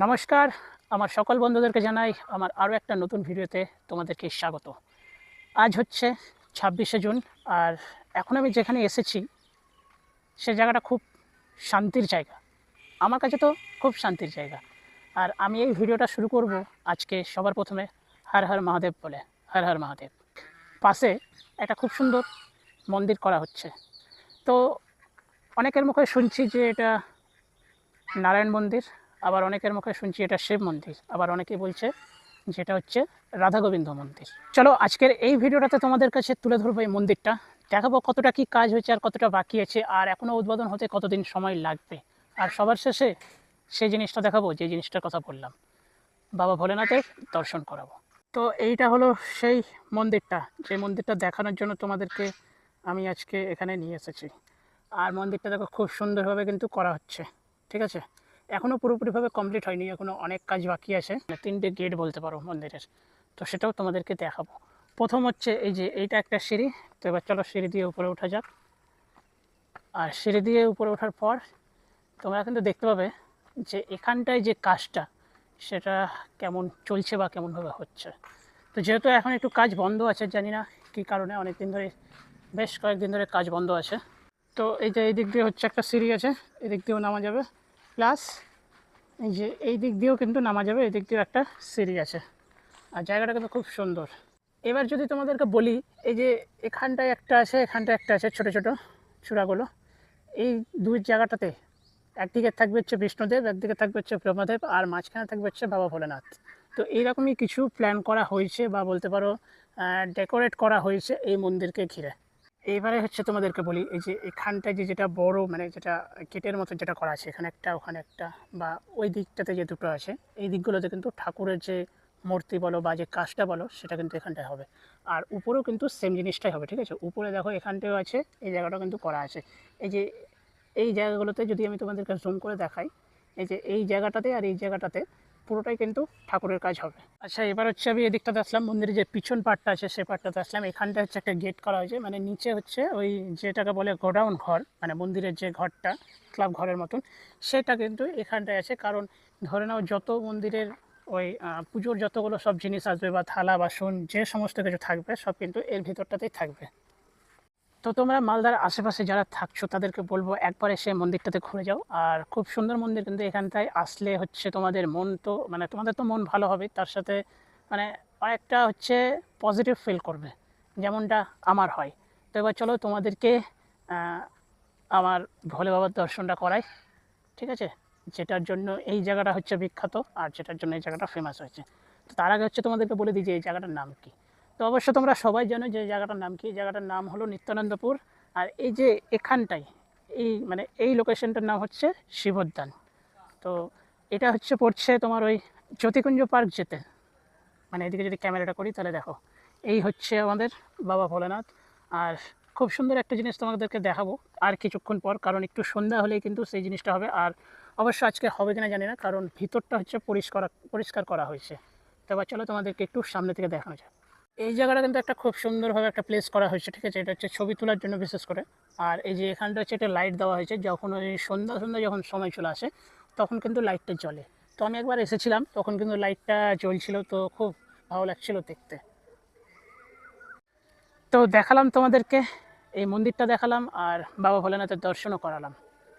নমস্কার, আমার সকল বন্ধুদেরকে জানাই আমার আরও একটা নতুন ভিডিওতে তোমাদেরকে স্বাগত। আজ হচ্ছে 26শে জুন, আর এখন আমি যেখানে এসেছি সে জায়গাটা খুব শান্তির জায়গা। আমার কাছে তো খুব শান্তির জায়গা। আর আমি এই ভিডিওটা শুরু করব আজকে সবার প্রথমে হর হর মহাদেব বলে। হর হর মহাদেব। পাশে একটা খুব সুন্দর মন্দির করা হচ্ছে। তো অনেকের মুখে শুনছি যে এটা নারায়ণ মন্দির, আবার অনেকের মুখে শুনছি এটা শিব মন্দির, আবার অনেকেই বলছে যেটা হচ্ছে রাধা গোবিন্দ মন্দির। চলো আজকের এই ভিডিওটাতে তোমাদের কাছে তুলে ধরবো এই মন্দিরটা, দেখাবো কতটা কি কাজ হয়েছে আর কতটা বাকি আছে, আর এখনও উদ্বোধন হতে কতদিন সময় লাগবে, আর সবার শেষে সেই জিনিসটা দেখাবো যে জিনিসটার কথা বললাম, বাবা ভোলেনাথের দর্শন করাবো। তো এইটা হলো সেই মন্দিরটা, যে মন্দিরটা দেখানোর জন্য তোমাদেরকে আমি আজকে এখানে নিয়ে এসেছি। আর মন্দিরটা দেখো খুব সুন্দরভাবে কিন্তু করা হচ্ছে, ঠিক আছে। এখনও পুরোপুরিভাবে কমপ্লিট হয়নি, এখনও অনেক কাজ বাকি আছে। 3টে গেট বলতে পারো মন্দিরের, তো সেটাও তোমাদেরকে দেখাবো। প্রথম হচ্ছে এই যে এইটা একটা সিঁড়ি। তো এবার চলো সিঁড়ি দিয়ে উপরে ওঠা যাক। আর সিঁড়ি দিয়ে উপরে ওঠার পর তোমরা কিন্তু দেখতে পাবে যে এখানটায় যে কাজটা সেটা কেমন চলছে বা কেমনভাবে হচ্ছে। তো যেহেতু এখন একটু কাজ বন্ধ আছে, জানি না কী কারণে, অনেক দিন ধরে, বেশ কয়েকদিন ধরে কাজ বন্ধ আছে। তো এই যে এই দিক দিয়ে হচ্ছে একটা সিঁড়ি আছে, এদিক দিয়েও নামা যাবে, প্লাস এই যে এই দিক দিয়েও কিন্তু নামা যাবে, এই দিক দিয়েও একটা সিঁড়ি আছে। আর জায়গাটা কিন্তু খুব সুন্দর। এবার যদি তোমাদেরকে বলি, এই যে এখানটায় একটা আছে, এখানটায় একটা আছে, ছোটো ছোটো চূড়াগুলো, এই দুই জায়গাটাতে একদিকে থাকবে হচ্ছে বিষ্ণুদেব, একদিকে থাকবে হচ্ছে ব্রহ্মদেব, আর মাঝখানে থাকবে হচ্ছে বাবা ভোলেনাথ। তো এইরকমই কিছু প্ল্যান করা হয়েছে, বা বলতে পারো ডেকোরেট করা হয়েছে এই মন্দিরকে ঘিরে। এইবারে হচ্ছে তোমাদেরকে বলি, এই যে এখানটায় যে যেটা বড়, মানে যেটা গেটের মতো যেটা করা আছে, এখানে একটা ওখানে একটা, বা ওই দিকটাতে যে দুটো আছে, এই দিকগুলোতে কিন্তু ঠাকুরের যে মূর্তি বলো বা যে কাজটা বলো সেটা কিন্তু এখানটায় হবে। আর উপরেও কিন্তু সেম জিনিসটাই হবে, ঠিক আছে। উপরে দেখো এখানটাও আছে, এই জায়গাটাও কিন্তু করা আছে। এই যে এই জায়গাগুলোতে যদি আমি তোমাদেরকে জুম করে দেখাই, এই যে এই জায়গাটাতে আর এই জায়গাটাতে পুরোটাই কিন্তু ঠাকুরের কাজ হবে। আচ্ছা, এবার হচ্ছে আমি এদিকটাতে আসলাম, মন্দিরের যে পিছন পার্টটা আছে সে পার্টটাতে আসলাম। এখানটা হচ্ছে একটা গেট করা হয়েছে, মানে নিচে হচ্ছে ওই যেটাকে বলে গোডাউন ঘর, মানে মন্দিরের যে ঘরটা ক্লাব ঘরের মতন, সেটা কিন্তু এখানটায় আছে। কারণ ধরে নাও যত মন্দিরের ওই পুজোর যতগুলো সব জিনিস আসবে, বা থালা বাসন যে সমস্ত কিছু থাকবে, সব কিন্তু এর ভিতরটাতেই থাকবে। তো তোমরা মালদার আশেপাশে যারা থাকছো তাদেরকে বলবো একবার এসে মন্দিরটাতে ঘুরে যাও। আর খুব সুন্দর মন্দির, কিন্তু এখানটায় আসলে হচ্ছে তোমাদের মন তো, মানে তোমাদের তো মন ভালো হবে, তার সাথে মানে অনেকটা হচ্ছে পজিটিভ ফিল করবে, যেমনটা আমার হয়। তো এবার চলো তোমাদেরকে আমার ভোলে বাবার দর্শনটা করাই, ঠিক আছে, যেটার জন্য এই জায়গাটা হচ্ছে বিখ্যাত, আর যেটার জন্য এই জায়গাটা ফেমাস হয়েছে। তো তার আগে হচ্ছে তোমাদেরকে বলে দিই যে এই জায়গাটার নাম কী। তো অবশ্য তোমরা সবাই জানো যে এই জায়গাটার নাম কী। এই জায়গাটার নাম হলো নিত্যানন্দপুর। আর এই যে এখানটায়, এই মানে এই লোকেশনটার নাম হচ্ছে শিবোদ্যান। তো এটা হচ্ছে পড়ছে তোমার ওই জ্যোতিকুঞ্জ পার্ক যেতে, মানে এদিকে যদি ক্যামেরাটা করি তাহলে দেখো, এই হচ্ছে আমাদের বাবা ভোলেনাথ। আর খুব সুন্দর একটা জিনিস তোমাদেরকে দেখাবো আর কিছুক্ষণ পর, কারণ একটু সন্ধ্যা হলেই কিন্তু সেই জিনিসটা হবে। আর অবশ্য আজকে হবে কিনা জানি না, কারণ ভিতরটা হচ্ছে পরিষ্কার করা হয়েছে। তো এবার চলো তোমাদেরকে একটু সামনে থেকে দেখানো যায়। এই জায়গাটা কিন্তু একটা খুব সুন্দরভাবে একটা প্লেস করা হয়েছে, ঠিক আছে। এটা হচ্ছে ছবি তোলার জন্য বিশেষ করে। আর এই যে এখানটা হচ্ছে একটা লাইট দেওয়া হয়েছে, যখন ওই সন্ধ্যা সন্ধ্যা যখন সময় চলে আসে তখন কিন্তু লাইটটা জ্বলে। তো আমি একবার এসেছিলাম, তখন কিন্তু লাইটটা জ্বলছিল, তো খুব ভালো লাগছিল দেখতে। তো দেখালাম তোমাদেরকে, এই মন্দিরটা দেখালাম, আর বাবা ভোলেনাথের দর্শনও করালাম।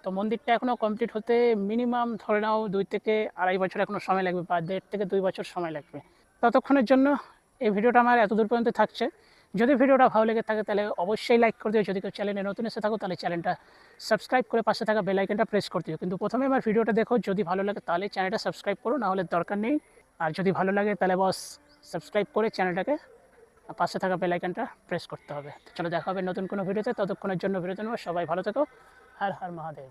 তো মন্দিরটা এখনও কমপ্লিট হতে মিনিমাম ধরে নাও 2 থেকে 2.5 বছর এখনও সময় লাগবে, বা 1.5 থেকে 2 বছর সময় লাগবে। ততক্ষণের জন্য এই ভিডিওটা আমার এত দূর পর্যন্ত থাকছে। যদি ভিডিওটা ভালো লেগে থাকে তাহলে অবশ্যই লাইক করে দিও। যদি কেউ চ্যানেলে নতুন এসে থাকো তাহলে চ্যানেলটা সাবস্ক্রাইব করে পাশে থাকা বেল আইকনটা প্রেস করে দিও। কিন্তু প্রথমে আমার ভিডিওটা দেখো, যদি ভালো লাগে তাহলে চ্যানেলটা সাবস্ক্রাইব করো, না হলে দরকার নেই। আর যদি ভালো লাগে তাহলে বস সাবস্ক্রাইব করে চ্যানেলটাকে পাশে থাকা বেল আইকনটা প্রেস করতে হবে। তো চলো দেখা হবে নতুন কোনো ভিডিওতে, ততক্ষণের জন্য বিরতি নেব। সবাই ভালো থেকো। হর হর মহাদেব।